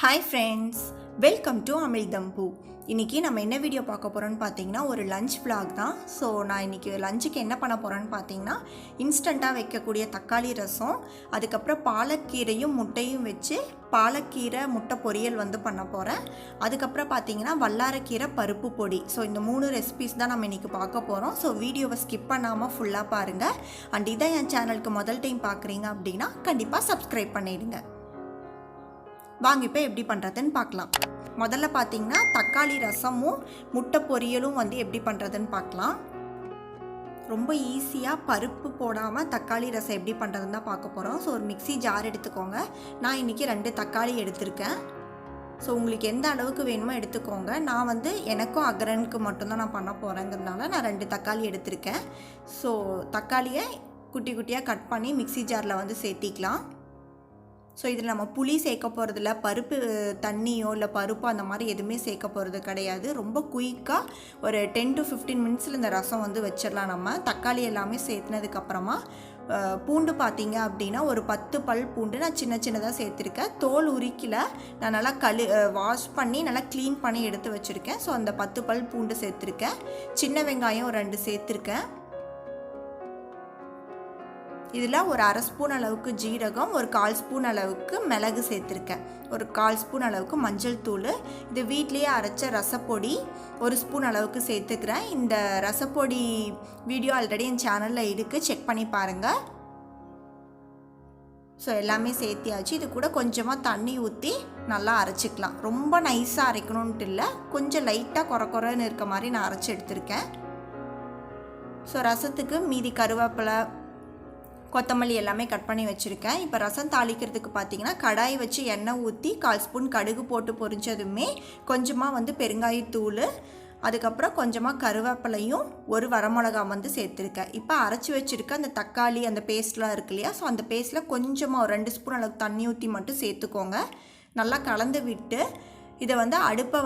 Hi friends, welcome to Amizhthampoo. இன்றைக்கி நம்ம என்ன வீடியோ பார்க்க போகிறோன்னு பார்த்தீங்கன்னா ஒரு லஞ்ச் vlog தான். ஸோ நான் இன்றைக்கி லஞ்சுக்கு என்ன பண்ண போகிறேன்னு பார்த்தீங்கன்னா இன்ஸ்டண்ட்டாக வைக்கக்கூடிய தக்காளி ரசம், அதுக்கப்புறம் பாலக்கீரையும் முட்டையும் வச்சு பாலக்கீரை முட்டை பொரியல் பண்ண போகிறேன். அதுக்கப்புறம் பார்த்தீங்கன்னா வல்லாரை கீரை பருப்பு பொடி. ஸோ இந்த 3 ரெசிபீஸ் தான் நம்ம இன்றைக்கி பார்க்க போகிறோம். ஸோ வீடியோவை ஸ்கிப் பண்ணாமல் ஃபுல்லாக பாருங்கள். அண்ட் இதான் என் சேனலுக்கு முதல் டைம் பார்க்குறீங்க அப்படின்னா கண்டிப்பாக சப்ஸ்கிரைப் பண்ணிடுங்க. வாங்க இப்போ எப்படி பண்ணுறதுன்னு பார்க்கலாம். முதல்ல பார்த்தீங்கன்னா தக்காளி ரசமும் முட்டை பொரியலும் எப்படி பண்ணுறதுன்னு பார்க்கலாம். ரொம்ப ஈஸியாக பருப்பு போடாமல் தக்காளி ரசம் எப்படி பண்ணுறதுன்னு தான் பார்க்க போகிறோம். ஸோ ஒரு மிக்ஸி ஜார் எடுத்துக்கோங்க. நான் இன்றைக்கி 2 தக்காளி எடுத்திருக்கேன். ஸோ உங்களுக்கு எந்த அளவுக்கு வேணுமோ எடுத்துக்கோங்க. நான் எனக்கும் அகரனுக்கு மட்டும்தான் நான் பண்ண போகிறேங்கிறதுனால நான் 2 தக்காளி எடுத்திருக்கேன். ஸோ தக்காளியை குட்டி குட்டியாக கட் பண்ணி மிக்ஸி ஜாரில் சேர்த்திக்கலாம். ஸோ இதில் நம்ம புளி சேர்க்க போகிறதில்ல, பருப்பு தண்ணியோ இல்லை பருப்போ அந்த மாதிரி எதுவுமே சேர்க்க போகிறது கிடையாது. ரொம்ப குயிக்காக ஒரு 10 to 15 மினிட்ஸில் இந்த ரசம் வச்சிடலாம். நம்ம தக்காளி எல்லாமே சேர்த்துனதுக்கப்புறமா பூண்டு பார்த்தீங்க அப்படின்னா ஒரு 10 பல் பூண்டு நான் சின்ன சின்னதாக சேர்த்துருக்கேன். தோல் உரிக்கல, நான் நல்லா வாஷ் பண்ணி நல்லா க்ளீன் பண்ணி எடுத்து வச்சுருக்கேன். ஸோ அந்த 10 பல் பூண்டு சேர்த்துருக்கேன். சின்ன வெங்காயம் ஒரு 2 சேர்த்துருக்கேன். இதில் ஒரு 1/2 ஸ்பூன் அளவுக்கு ஜீரகம், ஒரு 1/4 ஸ்பூன் அளவுக்கு மிளகு சேர்த்துருக்கேன். ஒரு 1/4 ஸ்பூன் அளவுக்கு மஞ்சள் தூள். இது வீட்லேயே அரைச்ச ரசப்பொடி 1 ஸ்பூன் அளவுக்கு சேர்த்துக்கிறேன். இந்த ரசப்பொடி வீடியோ ஆல்ரெடி என் சேனலில் இருக்குது, செக் பண்ணி பாருங்கள். ஸோ எல்லாமே சேர்த்தியாச்சு. இது கூட கொஞ்சமாக தண்ணி ஊற்றி நல்லா அரைச்சிக்கலாம். ரொம்ப நைஸாக அரைக்கணுன்ட்டு இல்லை, கொஞ்சம் லைட்டாக குறன்னு இருக்க மாதிரி நான் அரைச்சி எடுத்திருக்கேன். ஸோ ரசத்துக்கு மீதி கருவேப்பிலை கொத்தமல்லி எல்லாமே கட் பண்ணி வச்சுருக்கேன். இப்போ ரசம் தாளிக்கிறதுக்கு பார்த்தீங்கன்னா கடாய் வச்சு எண்ணெய் ஊற்றி 1/4 ஸ்பூன் கடுகு போட்டு பொரிஞ்சதுமே கொஞ்சமாக பெருங்காயத்தூள், அதுக்கப்புறம் கொஞ்சமாக கருவேப்பிலையும் ஒரு வரமிளகா சேர்த்துருக்கேன். இப்போ அரைச்சி வச்சுருக்க அந்த தக்காளி அந்த பேஸ்ட்லாம் இருக்கு இல்லையா, ஸோ அந்த பேஸ்ட்டில் கொஞ்சமாக ஒரு 2 ஸ்பூன் அளவுக்கு தண்ணி ஊற்றி மட்டும் சேர்த்துக்கோங்க. நல்லா கலந்து விட்டு இதை அடுப்பை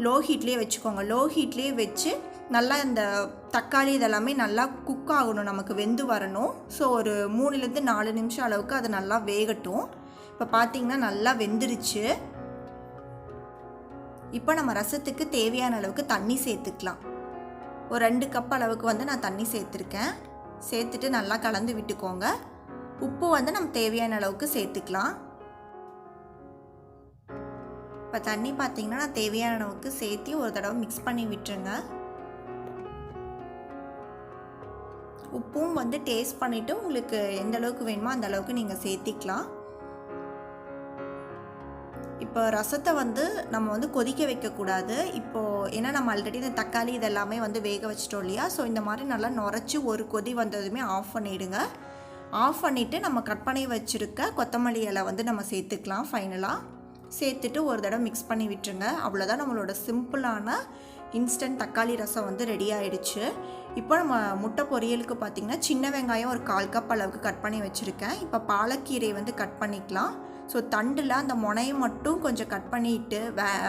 லோ ஹீட்லேயே வச்சுக்கோங்க. லோ ஹீட்லேயே வச்சு நல்லா இந்த தக்காளி இதெல்லாமே நல்லா குக் ஆகணும், நமக்கு வெந்து வரணும். ஸோ ஒரு 3 to 4 நிமிஷம் அளவுக்கு அது நல்லா வேகட்டும். இப்போ பார்த்தீங்கன்னா நல்லா வெந்துருச்சு. இப்போ நம்ம ரசத்துக்கு தேவையான அளவுக்கு தண்ணி சேர்த்துக்கலாம். ஒரு 2 கப் அளவுக்கு நான் தண்ணி சேர்த்துருக்கேன். சேர்த்துட்டு நல்லா கலந்து விட்டுக்கோங்க. உப்பு நம்ம தேவையான அளவுக்கு சேர்த்துக்கலாம். இப்போ தண்ணி பார்த்தீங்கன்னா நான் தேவையான அளவுக்கு சேர்த்து ஒரு தடவை மிக்ஸ் பண்ணி விட்டுருங்க. உப்பும் டேஸ்ட் பண்ணிவிட்டு உங்களுக்கு எந்த அளவுக்கு வேணுமோ அந்த அளவுக்கு நீங்கள் சேர்த்திக்கலாம். இப்போ ரசத்தை நம்ம கொதிக்க வைக்கக்கூடாது. இப்போது ஏன்னா நம்ம ஆல்ரெடி இந்த தக்காளி இதெல்லாமே வேக வச்சிட்டோம் இல்லையா, ஸோ இந்த மாதிரி நல்லா நுரைச்சி ஒரு கொதி வந்ததுமே ஆஃப் பண்ணிவிடுங்க. ஆஃப் பண்ணிவிட்டு நம்ம கட் பண்ணி வச்சுருக்க கொத்தமல்லி இலை நம்ம சேர்த்துக்கலாம். ஃபைனலாக சேர்த்துட்டு ஒரு தடவை மிக்ஸ் பண்ணி விட்டுருங்க. அவ்வளோதான், நம்மளோட சிம்பிளான இன்ஸ்டன்ட் தக்காளி ரசம் ரெடி ஆகிடுச்சு. இப்போ நம்ம முட்டை பொரியலுக்கு பார்த்திங்கன்னா சின்ன வெங்காயம் ஒரு 1/4 கப் அளவுக்கு கட் பண்ணி வச்சுருக்கேன். இப்போ பாலக்கீரை கட் பண்ணிக்கலாம். ஸோ தண்டில் அந்த முனையை மட்டும் கொஞ்சம் கட் பண்ணிவிட்டு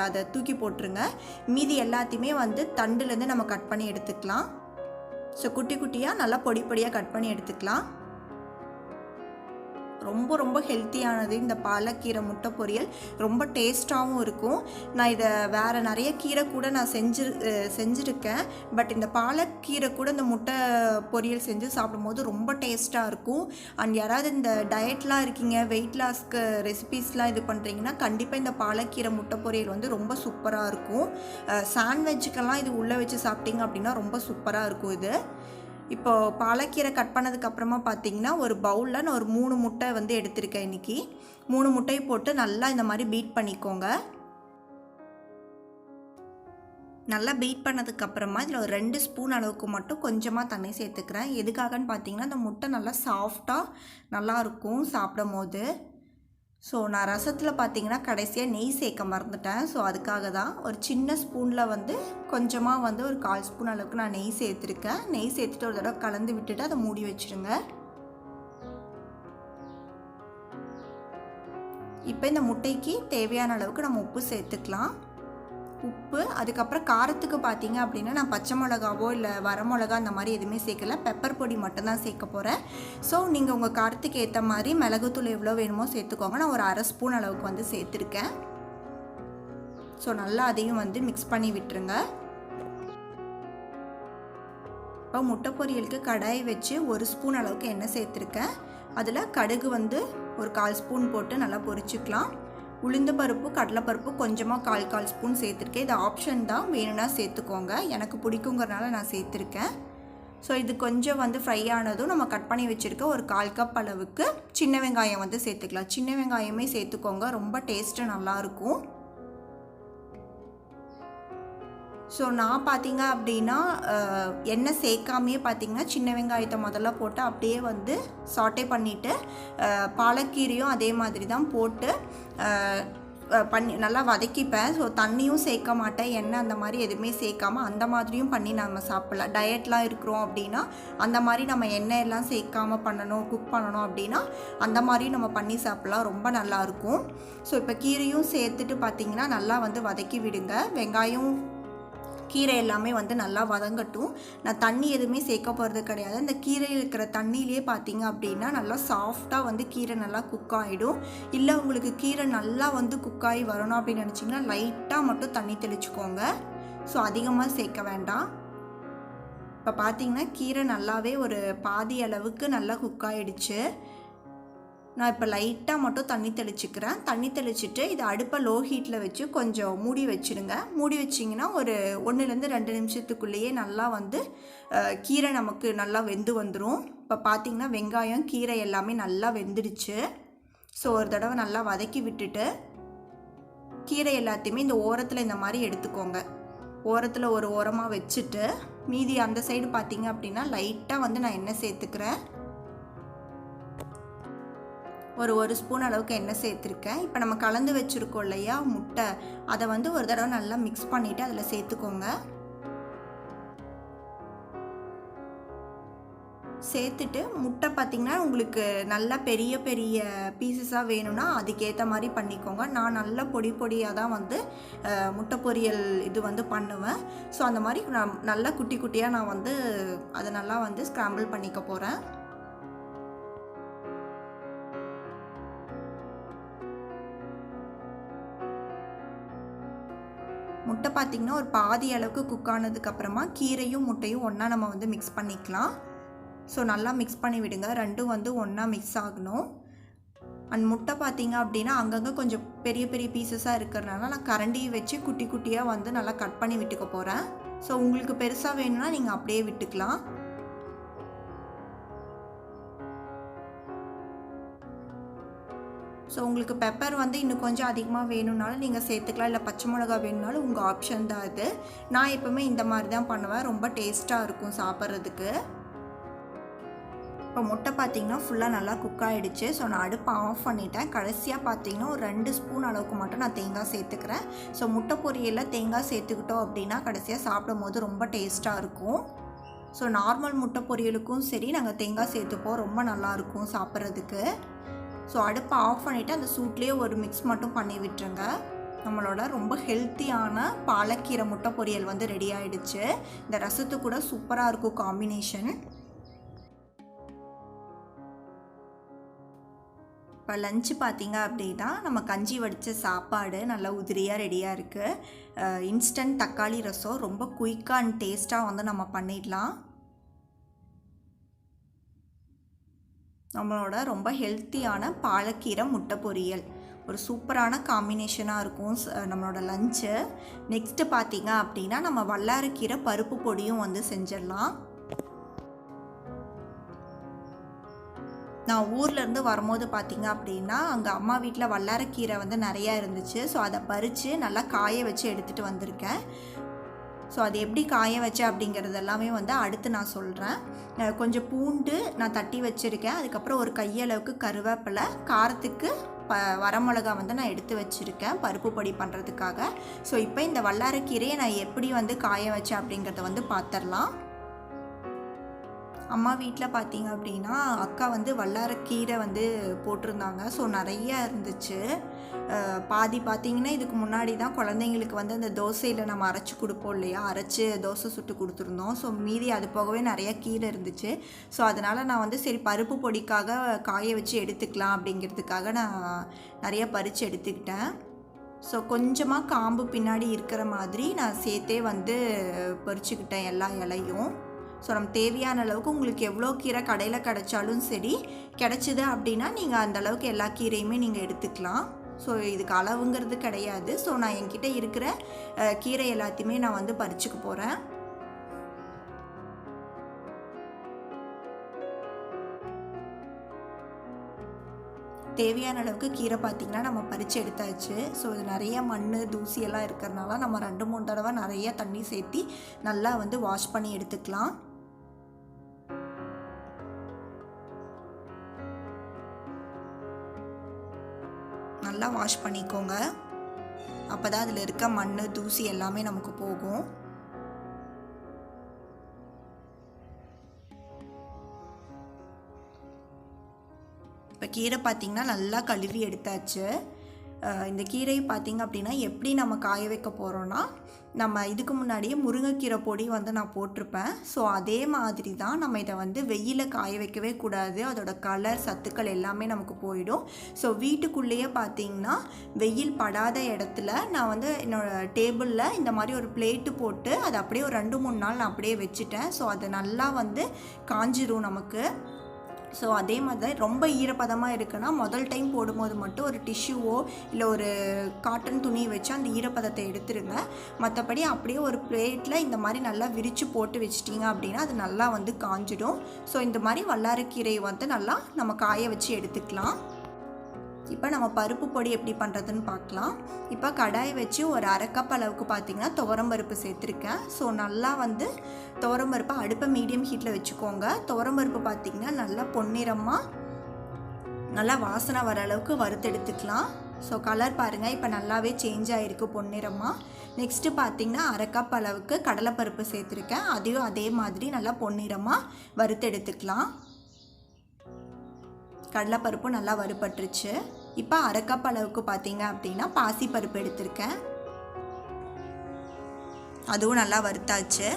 அதை தூக்கி போட்டுருங்க. மீதி எல்லாத்தையுமே தண்டுலேருந்து நம்ம கட் பண்ணி எடுத்துக்கலாம். ஸோ குட்டி குட்டியாக நல்லா பொடி பொடியாக கட் பண்ணி எடுத்துக்கலாம். ரொம்ப ரொம்ப ஹெல்த்தியானது இந்த பாலக்கீரை முட்டை பொரியல், ரொம்ப டேஸ்ட்டாகவும் இருக்கும். நான் இதை வேறு நிறைய கீரை கூட நான் செஞ்சுருக்கேன். பட் இந்த பாலக்கீரை கூட இந்த முட்டை பொரியல் செஞ்சு சாப்பிடும்போது ரொம்ப டேஸ்ட்டாக இருக்கும். அண்ட் யாராவது இந்த டயட்லாம் இருக்கீங்க, வெயிட் லாஸ்க்கு ரெசிபீஸ்லாம் இது பண்ணுறீங்கன்னா கண்டிப்பாக இந்த பாலக்கீரை முட்டை பொரியல் ரொம்ப சூப்பராக இருக்கும். சாண்ட்விச்சுக்கெல்லாம் இது உள்ளே வச்சு சாப்பிட்டீங்க அப்படின்னா ரொம்ப சூப்பராக இருக்கும் இது. இப்போது பாலக்கீரை கட் பண்ணதுக்கப்புறமா பார்த்தீங்கன்னா ஒரு பவுலில் நான் ஒரு 3 முட்டை எடுத்திருக்கேன். இன்றைக்கி 3 முட்டையை போட்டு நல்லா இந்த மாதிரி பீட் பண்ணிக்கோங்க. நல்லா பீட் பண்ணதுக்கப்புறமா இதில் ஒரு 2 ஸ்பூன் அளவுக்கு மட்டும் கொஞ்சமாக தண்ணி சேர்த்துக்கிறேன். எதுக்காகன்னு பார்த்தீங்கன்னா இந்த முட்டை நல்லா சாஃப்டாக நல்லாயிருக்கும் சாப்பிடும் போது. ஸோ நான் ரசத்தில் பார்த்தீங்கன்னா கடைசியாக நெய் சேர்க்க மறந்துட்டேன். ஸோ அதுக்காக தான் ஒரு சின்ன ஸ்பூனில் கொஞ்சமாக ஒரு 1/4 ஸ்பூன் அளவுக்கு நான் நெய் சேர்த்துருக்கேன். நெய் சேர்த்துட்டு ஒரு தடவை கலந்து விட்டுட்டு அதை மூடி வச்சுருங்க. இப்போ இந்த முட்டைக்கு தேவையான அளவுக்கு நம்ம உப்பு சேர்த்துக்கலாம். உப்பு, அதுக்கப்புறம் காரத்துக்கு பார்த்தீங்க அப்படின்னா நான் பச்சை மிளகாவோ இல்லை வரமிளகா அந்த மாதிரி எதுவுமே சேர்க்கல, பெப்பர் பொடி மட்டும்தான் சேர்க்க போகிறேன். ஸோ நீங்கள் உங்கள் காரத்துக்கு ஏற்ற மாதிரி மிளகுத்தூள் எவ்வளோ வேணுமோ சேர்த்துக்கோங்க. நான் ஒரு 1/2 ஸ்பூன் அளவுக்கு சேர்த்துருக்கேன். ஸோ நல்லா அதையும் வந்து மிக்ஸ் பண்ணி விட்டுருங்க. இப்போ முட்டை பொரியலுக்கு கடாய் வச்சு 1 ஸ்பூன் அளவுக்கு எண்ணெய் சேர்த்துருக்கேன். அதில் கடுகு வந்து ஒரு 1/4 ஸ்பூன் போட்டு நல்லா பொரிச்சுக்கலாம். உளுந்து பருப்பு கடலைப்பருப்பு கொஞ்சமாக 1/4 ஸ்பூன் சேர்த்துருக்கேன். இது ஆப்ஷன் தான், வேணும்னா சேர்த்துக்கோங்க. எனக்கு பிடிக்குங்கிறனால நான் சேர்த்துருக்கேன். ஸோ இது கொஞ்சம் வந்து ஃப்ரை ஆனதும் நம்ம கட் பண்ணி வச்சுருக்க ஒரு 1/4 கப் அளவுக்கு சின்ன வெங்காயம் வந்து சேர்த்துக்கலாம். சின்ன வெங்காயமே சேர்த்துக்கோங்க, ரொம்ப டேஸ்ட்டு நல்லாயிருக்கும். ஸோ நான் பார்த்தீங்க அப்படின்னா எண்ணெய் சேர்க்காமையே பார்த்தீங்கன்னா சின்ன வெங்காயத்தை முதல்ல போட்டு அப்படியே வந்து சாட்டே பண்ணிவிட்டு பாலக்கீரையும் அதே மாதிரி தான் போட்டு பண்ணி நல்லா வதக்கிப்பேன். ஸோ தண்ணியும் சேர்க்க மாட்டேன், எண்ணெய் அந்த மாதிரி எதுவுமே சேர்க்காமல் அந்த மாதிரியும் பண்ணி நம்ம சாப்பிட்லாம். டயட்லாம் இருக்கிறோம் அப்படின்னா அந்த மாதிரி நம்ம எண்ணெய் எல்லாம் சேர்க்காமல் பண்ணணும், குக் பண்ணணும் அப்படின்னா அந்த மாதிரியும் நம்ம பண்ணி சாப்பிட்லாம், ரொம்ப நல்லாயிருக்கும். ஸோ இப்போ கீரையும் சேர்த்துட்டு பார்த்திங்கன்னா நல்லா வந்து வதக்கி விடுங்க. வெங்காயம் கீரை எல்லாமே வந்து நல்லா வதங்கட்டும். நான் தண்ணி எதுவுமே சேர்க்க போகிறது கிடையாது. இந்த கீரையில் இருக்கிற தண்ணியிலே பார்த்தீங்க அப்படின்னா நல்லா சாஃப்டாக வந்து கீரை நல்லா குக் ஆகிடும். இல்லை உங்களுக்கு கீரை நல்லா வந்து குக் ஆகி வரணும் அப்படின்னு நினச்சிங்கன்னா லைட்டாக மட்டும் தண்ணி தெளிச்சுக்கோங்க. ஸோ அதிகமாக சேர்க்க வேண்டாம். இப்போ பார்த்தீங்கன்னா கீரை நல்லாவே ஒரு பாதி அளவுக்கு நல்லா குக் ஆகிடுச்சு. நான் இப்போ லைட்டாக மட்டும் தண்ணி தெளிச்சுக்கிறேன். தண்ணி தெளிச்சுட்டு இதை அடுப்பை லோ ஹீட்டில் வச்சு கொஞ்சம் மூடி வச்சுடுங்க. மூடி வச்சிங்கன்னா ஒரு 1லேருந்து 2 நிமிஷத்துக்குள்ளேயே நல்லா வந்து கீரை நமக்கு நல்லா வெந்து வந்துடும். இப்போ பார்த்திங்கன்னா வெங்காயம் கீரை எல்லாமே நல்லா வெந்துடுச்சு. ஸோ ஒரு தடவை நல்லா வதக்கி விட்டுட்டு கீரை எல்லாத்தையுமே இந்த ஓரத்தில் இந்த மாதிரி எடுத்துக்கோங்க. ஓரத்தில் ஒரு ஓரமாக வச்சுட்டு மீதி அந்த சைடு பார்த்திங்க அப்படின்னா லைட்டாக வந்து நான் எண்ணெய் சேர்த்துக்கிறேன். ஒரு ஸ்பூன் அளவுக்கு எண்ணெய் சேர்த்துருக்கேன். இப்போ நம்ம கலந்து வச்சுருக்கோம் இல்லையா முட்டை, அதை வந்து ஒரு தடவை நல்லா மிக்ஸ் பண்ணிவிட்டு அதில் சேர்த்துக்கோங்க. சேர்த்துட்டு முட்டை பார்த்திங்கன்னா உங்களுக்கு நல்லா பெரிய பெரிய பீசஸாக வேணும்னா அதுக்கேற்ற மாதிரி பண்ணிக்கோங்க. நான் நல்லா பொடி பொடியாக தான் வந்து முட்டை பொரியல் இது வந்து பண்ணுவேன். ஸோ அந்த மாதிரி நான் நல்லா குட்டி குட்டியாக நான் வந்து அதை நல்லா வந்து ஸ்க்ராம்பிள் பண்ணிக்க போகிறேன். முட்டை பார்த்திங்கன்னா ஒரு பாதி அளவுக்கு குக் ஆனதுக்கப்புறமா கீரையும் முட்டையும் ஒன்றா நம்ம வந்து மிக்ஸ் பண்ணிக்கலாம். ஸோ நல்லா மிக்ஸ் பண்ணி விடுங்க, ரெண்டும் வந்து ஒன்றா மிக்ஸ் ஆகணும். அண்ட் முட்டை பார்த்திங்க அப்படின்னா அங்கங்கே கொஞ்சம் பெரிய பெரிய பீசஸாக இருக்கிறதுனால நான் கரண்டியை வச்சு குட்டி குட்டியாக வந்து நல்லா கட் பண்ணி விட்டுக்க போகிறேன். ஸோ உங்களுக்கு பெருசாக வேணும்னா நீங்கள் அப்படியே விட்டுக்கலாம். ஸோ உங்களுக்கு பெப்பர் வந்து இன்னும் கொஞ்சம் அதிகமாக வேணும்னாலும் நீங்கள் சேர்த்துக்கலாம், இல்லை பச்சை மிளகா வேணும்னாலும் உங்கள் ஆப்ஷன் தான் அது. நான் எப்போவுமே இந்த மாதிரி தான் பண்ணுவேன், ரொம்ப டேஸ்ட்டாக இருக்கும் சாப்பிட்றதுக்கு. இப்போ முட்டை பார்த்திங்கன்னா ஃபுல்லாக நல்லா குக் ஆகிடுச்சு. ஸோ நான் அடுப்பை ஆஃப் பண்ணிட்டேன். கடைசியாக பார்த்திங்கன்னா ஒரு 2 ஸ்பூன் அளவுக்கு மட்டும் நான் தேங்காய் சேர்த்துக்கிறேன். ஸோ முட்டை பொரியலில் தேங்காய் சேர்த்துக்கிட்டோம் அப்படின்னா கடைசியாக சாப்பிடும் போது ரொம்ப டேஸ்ட்டாக இருக்கும். ஸோ நார்மல் முட்டை பொரியலுக்கும் சரி நாங்கள் தேங்காய் சேர்த்துப்போம், ரொம்ப நல்லாயிருக்கும் சாப்பிட்றதுக்கு. ஸோ அடுப்பை ஆஃப் பண்ணிவிட்டு அந்த சூட்லேயே ஒரு மிக்ஸ் மட்டும் பண்ணி விட்டுருங்க. நம்மளோட ரொம்ப ஹெல்த்தியான பாலக்கீரை முட்டை பொரியல் வந்து ரெடி ஆகிடுச்சு. இந்த ரசத்து கூட சூப்பராக இருக்கும் காம்பினேஷன். இப்போ லஞ்சு பார்த்திங்க அப்படின்னா நம்ம கஞ்சி வடித்த சாப்பாடு நல்லா உதிரியாக ரெடியாக இருக்குது. இன்ஸ்டன்ட் தக்காளி ரசம் ரொம்ப குயிக்காக அண்ட் டேஸ்ட்டாக வந்து நம்ம பண்ணிடலாம். நம்மளோட ரொம்ப ஹெல்த்தியான பாலக்கீரை முட்டை பொரியல் ஒரு சூப்பரான காம்பினேஷனாக இருக்கும் நம்மளோட லஞ்சு. நெக்ஸ்ட்டு பார்த்திங்க அப்படின்னா நம்ம வல்லாரை கீரை பருப்பு பொடியும் வந்து செஞ்சிடலாம். நான் ஊர்லேருந்து வரும்போது பார்த்திங்க அப்படின்னா அங்கே அம்மா வீட்டில் வல்லாரை கீரை வந்து நிறையா இருந்துச்சு. ஸோ அதை பறித்து நல்லா காய வச்சு எடுத்துகிட்டு வந்திருக்கேன். ஸோ அது எப்படி காய வச்சேன் அப்படிங்கிறது எல்லாமே வந்து அடுத்து நான் சொல்கிறேன். கொஞ்சம் பூண்டு நான் தட்டி வச்சுருக்கேன். அதுக்கப்புறம் ஒரு கையளவுக்கு கருவேப்பிலை, காரத்துக்கு வரமிளகா வந்து நான் எடுத்து வச்சுருக்கேன் பருப்பு பொடி பண்ணுறதுக்காக. ஸோ இப்போ இந்த வல்லாரைக்கீரையை நான் எப்படி வந்து காய வச்சேன் அப்படிங்கிறத வந்து பார்த்துடலாம். அம்மா வீட்டில் பார்த்தீங்க அப்படின்னா அக்கா வந்து வல்லாரைக்கீரை வந்து போட்டிருந்தாங்க. ஸோ நிறையா இருந்துச்சு. பாதி பார்த்திங்கன்னா இதுக்கு முன்னாடி தான் குழந்தைங்களுக்கு வந்து அந்த தோசையில் நம்ம அரைச்சி கொடுப்போம் இல்லையா, அரைச்சி தோசை சுட்டு கொடுத்துருந்தோம். ஸோ மீதி அது போகவே நிறையா கீரை இருந்துச்சு. ஸோ அதனால் நான் வந்து சரி பருப்பு பொடிக்காக காய வச்சு எடுத்துக்கலாம் அப்படிங்கிறதுக்காக நான் நிறையா பறித்து எடுத்துக்கிட்டேன். ஸோ கொஞ்சமாக காம்பு பின்னாடி இருக்கிற மாதிரி நான் சேர்த்தே வந்து பறிச்சுக்கிட்டேன் எல்லா இலையும். ஸோ நம்ம தேவையான அளவுக்கு உங்களுக்கு எவ்வளோ கீரை கடையில் கிடைச்சாலும் சரி, கிடைச்சிது அப்படின்னா நீங்கள் அந்தளவுக்கு எல்லா கீரையுமே நீங்கள் எடுத்துக்கலாம். ஸோ இதுக்கு அளவுங்கிறது கிடையாது. ஸோ நான் என்கிட்ட இருக்கிற கீரை எல்லாத்தையுமே நான் வந்து பறிச்சுக்க போகிறேன். தேவையான அளவுக்கு கீரை பார்த்திங்கன்னா நம்ம பறித்து எடுத்தாச்சு. ஸோ இது நிறைய மண் தூசியெல்லாம் இருக்கிறதுனால நம்ம 2-3 தடவை நிறைய தண்ணி சேர்த்தி நல்லா வந்து வாஷ் பண்ணி எடுத்துக்கலாம். நல்லா வாஷ் பண்ணிக்கோங்க. அப்போ தான் அதில் இருக்க மண் தூசி எல்லாமே நமக்கு போகும். இப்போ கீரை பார்த்திங்கன்னா நல்லா கழுவி எடுத்தாச்சு. இந்த கீரை பார்த்திங்க அப்படின்னா எப்படி நம்ம காய வைக்க போகிறோன்னா, நம்ம இதுக்கு முன்னாடியே முருங்கைக்கீரை பொடி வந்து நான் போட்டிருப்பேன். ஸோ அதே மாதிரி தான் நம்ம இதை வந்து வெயிலில் காய வைக்கவே கூடாது. அதோட கலர் சத்துக்கள் எல்லாமே நமக்கு போயிடும். ஸோ வீட்டுக்குள்ளேயே பார்த்திங்கன்னா வெயில் படாத இடத்துல நான் வந்து என்னோடய டேபிளில் இந்த மாதிரி ஒரு பிளேட்டு போட்டு அதை அப்படியே ஒரு 2-3 நாள் நான் அப்படியே வச்சுட்டேன். ஸோ அது நல்லா வந்து காஞ்சிரும் நமக்கு. ஸோ அதே மாதிரி தான் ரொம்ப ஈரப்பதமாக இருக்குன்னா முதல் டைம் போடும்போது மட்டும் ஒரு டிஷ்யூவோ இல்லை ஒரு காட்டன் துணி வச்சு அந்த ஈரப்பதத்தை எடுத்துருங்க. மற்றபடி அப்படியே ஒரு பிளேட்டில் இந்த மாதிரி நல்லா விரித்து போட்டு வச்சிட்டிங்க அப்படின்னா அது நல்லா வந்து காஞ்சிடும். ஸோ இந்த மாதிரி வல்லாரைக்கீரையை வந்து நல்லா நம்ம காய வச்சு எடுத்துக்கலாம். இப்போ நம்ம பருப்பு பொடி எப்படி பண்ணுறதுன்னு பார்க்கலாம். இப்போ கடாய் வச்சு ஒரு 1/2 கப் அளவுக்கு பார்த்திங்கன்னா துவரம்பருப்பு சேர்த்துருக்கேன். ஸோ நல்லா வந்து துவரம்பருப்பை அடுப்பை மீடியம் ஹீட்டில் வச்சுக்கோங்க. துவரம்பருப்பு பார்த்திங்கன்னா நல்லா பொன்னிறமாக நல்லா வாசனை வர அளவுக்கு வறுத்தெடுத்துக்கலாம். ஸோ கலர் பாருங்கள் இப்போ நல்லாவே சேஞ்ச் ஆகிருக்கு பொன்னிறமாக. நெக்ஸ்ட்டு பார்த்திங்கன்னா 1/2 கப் அளவுக்கு கடலைப்பருப்பு சேர்த்துருக்கேன். அதையும் அதே மாதிரி நல்லா பொன்னிறமாக வறுத்தெடுத்துக்கலாம். கடலைப்பருப்பு நல்லா வறுபட்டுருச்சு. இப்போ 1/2 கப் அளவுக்கு பார்த்திங்க அப்படின்னா பாசிப்பருப்பு எடுத்திருக்கேன். அதுவும் நல்லா வறுத்தாச்சு.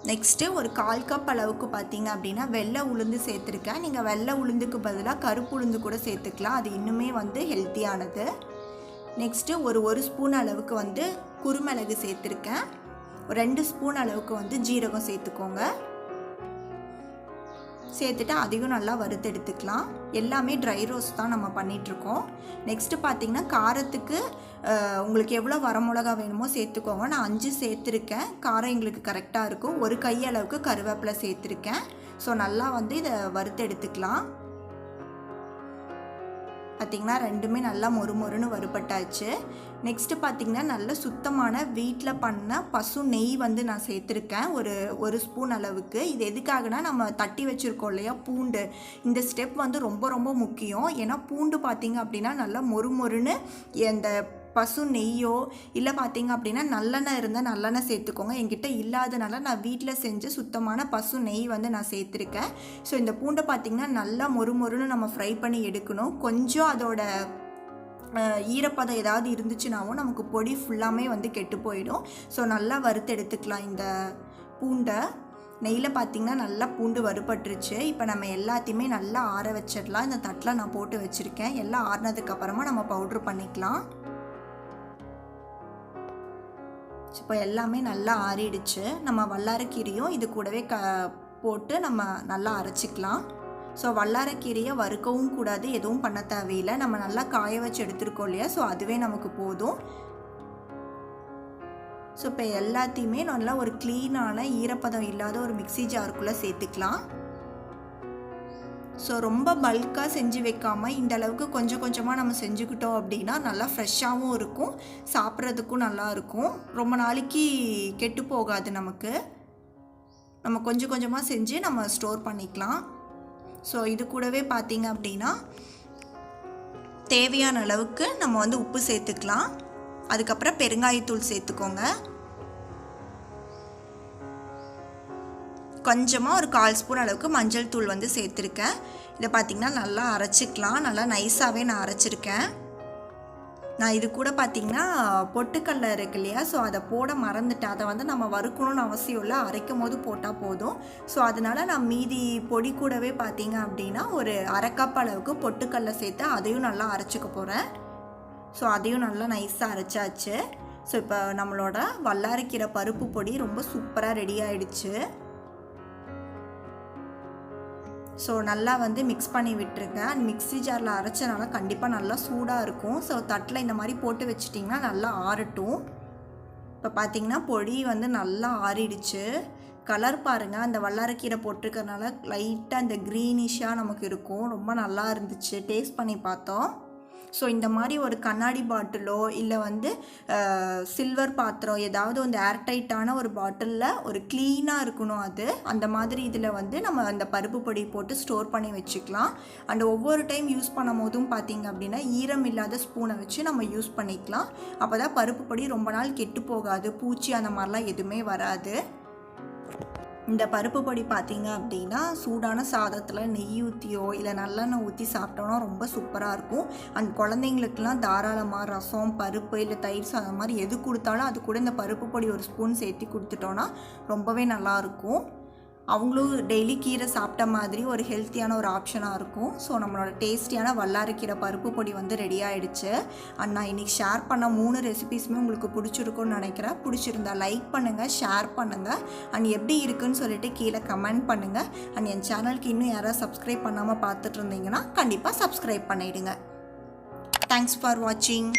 நெக்ஸ்ட்டு ஒரு 1/4 கப் அளவுக்கு பார்த்திங்க அப்படின்னா வெள்ளை உளுந்து சேர்த்துருக்கேன். நீங்கள் வெள்ளை உளுந்துக்கு பதிலாக கருப்பு உளுந்து கூட சேர்த்துக்கலாம். அது இன்னுமே வந்து ஹெல்த்தியானது. நெக்ஸ்ட்டு ஒரு ஸ்பூன் அளவுக்கு வந்து குருமிளகு சேர்த்துருக்கேன். 2 ஸ்பூன் அளவுக்கு வந்து ஜீரகம் சேர்த்துக்கோங்க. சேர்த்துட்டு அதையும் நல்லா வறுத்தெடுத்துக்கலாம். எல்லாமே ட்ரை ரோஸ்ட் தான் நம்ம பண்ணிகிட்ருக்கோம். நெக்ஸ்ட்டு பார்த்திங்கன்னா காரத்துக்கு உங்களுக்கு எவ்வளோ வரமிளகா வேணுமோ சேர்த்துக்கோங்க. நான் 5 சேர்த்துருக்கேன். காரம் எங்களுக்கு கரெக்டாக இருக்கும். ஒரு கை அளவுக்கு கருவேப்பிலை சேர்த்துருக்கேன். ஸோ நல்லா வந்து இதை வறுத்தெடுத்துக்கலாம். பார்த்திங்கன்னா ரெண்டுமே நல்லா மொறுமொறுன்னு வறுபட்டாச்சு. நெக்ஸ்ட்டு பார்த்திங்கன்னா நல்ல சுத்தமான வீட்டில் பண்ண பசு நெய் வந்து நான் சேர்த்துருக்கேன். ஒரு ஸ்பூன் அளவுக்கு. இது எதுக்காகனா நம்ம தட்டி வச்சுருக்கோம் இல்லையா பூண்டு, இந்த ஸ்டெப் வந்து ரொம்ப ரொம்ப முக்கியம். ஏன்னா பூண்டு பார்த்திங்க அப்படின்னா நல்லா மொறுமொறுன்னு இந்த பசு நெய்யோ இல்லை பார்த்திங்க அப்படின்னா நல்லெண்ணெய் இருந்தால் நல்லெண்ணெய் சேர்த்துக்கோங்க. என்கிட்ட இல்லாதனால நான் வீட்டில் செஞ்ச சுத்தமான பசு நெய் வந்து நான் சேர்த்துருக்கேன். ஸோ இந்த பூண்டை பார்த்திங்கன்னா நல்லா மொறுமொறுன்னு நம்ம ஃப்ரை பண்ணி எடுக்கணும். கொஞ்சம் அதோட ஈரப்பதம் ஏதாவது இருந்துச்சுனாவும் நமக்கு பொடி ஃபுல்லாமே வந்து கெட்டு போயிடும். ஸோ நல்லா வறுத்து எடுத்துக்கலாம். இந்த பூண்டை நெய்யில் பார்த்திங்கன்னா நல்லா பூண்டு வறுபட்டுருச்சு. இப்போ நம்ம எல்லாத்தையுமே நல்லா ஆற வச்சிடலாம். இந்த தட்டில் நான் போட்டு வச்சுருக்கேன். எல்லாம் ஆறினதுக்கப்புறமா நம்ம பவுட்ரு பண்ணிக்கலாம். இப்போ எல்லாமே நல்லா ஆறிடுச்சு. நம்ம வல்லாரைக்கீரையும் இது கூடவே போட்டு நம்ம நல்லா அரைச்சிக்கலாம். ஸோ வல்லாரைக்கீரையை வறுக்கவும் கூடாது, எதுவும் பண்ண தேவையில்லை. நம்ம நல்லா காய வச்சு எடுத்துருக்கோம் இல்லையா, ஸோ அதுவே நமக்கு போதும். ஸோ இப்போ எல்லாத்தையுமே நல்லா ஒரு க்ளீனான ஈரப்பதம் இல்லாத ஒரு மிக்ஸி ஜாருக்குள்ளே சேர்த்துக்கலாம். ஸோ ரொம்ப பல்காக செஞ்சு வைக்காமல் இந்த அளவுக்கு கொஞ்சம் கொஞ்சமாக நம்ம செஞ்சுக்கிட்டோம் அப்படின்னா நல்லா ஃப்ரெஷ்ஷாகவும் இருக்கும், சாப்பிட்றதுக்கும் நல்லா இருக்கும். ரொம்ப நாளைக்கு கெட்டு போகாது நமக்கு. நம்ம கொஞ்சம் கொஞ்சமாக செஞ்சு நம்ம ஸ்டோர் பண்ணிக்கலாம். ஸோ இது கூடவே பார்த்திங்க அப்படின்னா தேவையான அளவுக்கு நம்ம வந்து உப்பு சேர்த்துக்கலாம். அதுக்கப்புறம் பெருங்காயத்தூள் சேர்த்துக்கோங்க. கொஞ்சமாக ஒரு 1/4 ஸ்பூன் அளவுக்கு மஞ்சள் தூள் வந்து சேர்த்துருக்கேன். இதை பார்த்திங்கன்னா நல்லா அரைச்சிக்கலாம். நல்லா நைஸாகவே நான் அரைச்சிருக்கேன். நான் இது கூட பார்த்திங்கன்னா பொட்டுக்கடலை இருக்கு இல்லையா, ஸோ அதை போட மறந்துட்டேன். அதை வந்து நம்ம வறுக்கணும்னு அவசியம் இல்லை, அரைக்கும் போது போட்டால் போதும். ஸோ அதனால் நான் மீதி பொடி கூடவே பார்த்திங்க அப்படின்னா ஒரு 1/2 கப் அளவுக்கு பொட்டுக்கடலை சேர்த்து அதையும் நல்லா அரைச்சிக்க போகிறேன். ஸோ அதையும் நல்லா நைஸாக அரைச்சாச்சு. ஸோ இப்போ நம்மளோட வல்லாரை கீரை பருப்பு பொடி ரொம்ப சூப்பராக ரெடி ஆகிடுச்சு. ஸோ நல்லா மிக்ஸ் பண்ணி விட்டுருங்க. மிக்ஸி ஜாரில் அரைச்சனால கண்டிப்பாக நல்லா சூடாக இருக்கும். ஸோ தட்டில் இந்த மாதிரி போட்டு வச்சிட்டிங்கன்னா நல்லா ஆறட்டும். இப்போ பார்த்திங்கன்னா பொடி நல்லா ஆறிடுச்சு. கலர் பாருங்கள், அந்த வல்லாரைக்கீரை போட்டிருக்கறனால லைட்டாக இந்த க்ரீனிஷாக நமக்கு இருக்கும். ரொம்ப நல்லா இருந்துச்சு. டேஸ்ட் பண்ணி பார்த்தோம். ஸோ இந்த மாதிரி ஒரு கண்ணாடி பாட்டிலோ இல்லை சில்வர் பாத்திரம் ஏதாவது ஏர்டைட்டான ஒரு பாட்டிலில் ஒரு க்ளீனாக இருக்கணும். அந்த மாதிரி இதில் நம்ம அந்த பருப்பு பொடி போட்டு ஸ்டோர் பண்ணி வச்சுக்கலாம். அண்ட் ஒவ்வொரு டைம் யூஸ் பண்ணும் போதும் பார்த்திங்க அப்படின்னா ஈரம் இல்லாத ஸ்பூனை வச்சு நம்ம யூஸ் பண்ணிக்கலாம். அப்போ தான் பருப்பு பொடி ரொம்ப நாள் கெட்டு போகாது, பூச்சி அந்த மாதிரிலாம் எதுவுமே வராது. இந்த பருப்பு பொடி பார்த்திங்க அப்படின்னா சூடான சாதத்தில் நெய் ஊற்றியோ இல்லை நல்லெண்ணெய் ஊற்றி சாப்பிட்டோன்னா ரொம்ப சூப்பராக இருக்கும். அண்ட் குழந்தைங்களுக்கெல்லாம் தாராளமாக ரசம், பருப்பு இல்லை தயிர் சாதம் மாதிரி எது கொடுத்தாலும் அது கூட இந்த பருப்பு பொடி ஒரு ஸ்பூன் சேர்த்து கொடுத்துட்டோன்னா ரொம்பவே நல்லாயிருக்கும். அவங்களும் டெய்லி கீரை சாப்பிட்ட மாதிரி ஒரு ஹெல்த்தியான ஒரு ஆப்ஷனாக இருக்கும். ஸோ நம்மளோட டேஸ்டியான வல்லாரை கீரை பருப்பு பொடி ரெடி ஆகிடுச்சு. அண்ட் நான் இன்றைக்கி ஷேர் பண்ண 3 ரெசிபீஸுமே உங்களுக்கு பிடிச்சிருக்குன்னு நினைக்கிறேன். பிடிச்சிருந்தா லைக் பண்ணுங்கள், ஷேர் பண்ணுங்கள், அண்ட் எப்படி இருக்குன்னு சொல்லிட்டு கீழே கமெண்ட் பண்ணுங்கள். அண்ட் என் சேனலுக்கு இன்னும் யாராவது சப்ஸ்கிரைப் பண்ணாமல் பார்த்துட்டு இருந்தீங்கன்னா கண்டிப்பாக சப்ஸ்கிரைப் பண்ணிவிடுங்க. தேங்க்ஸ் ஃபார் வாட்சிங்.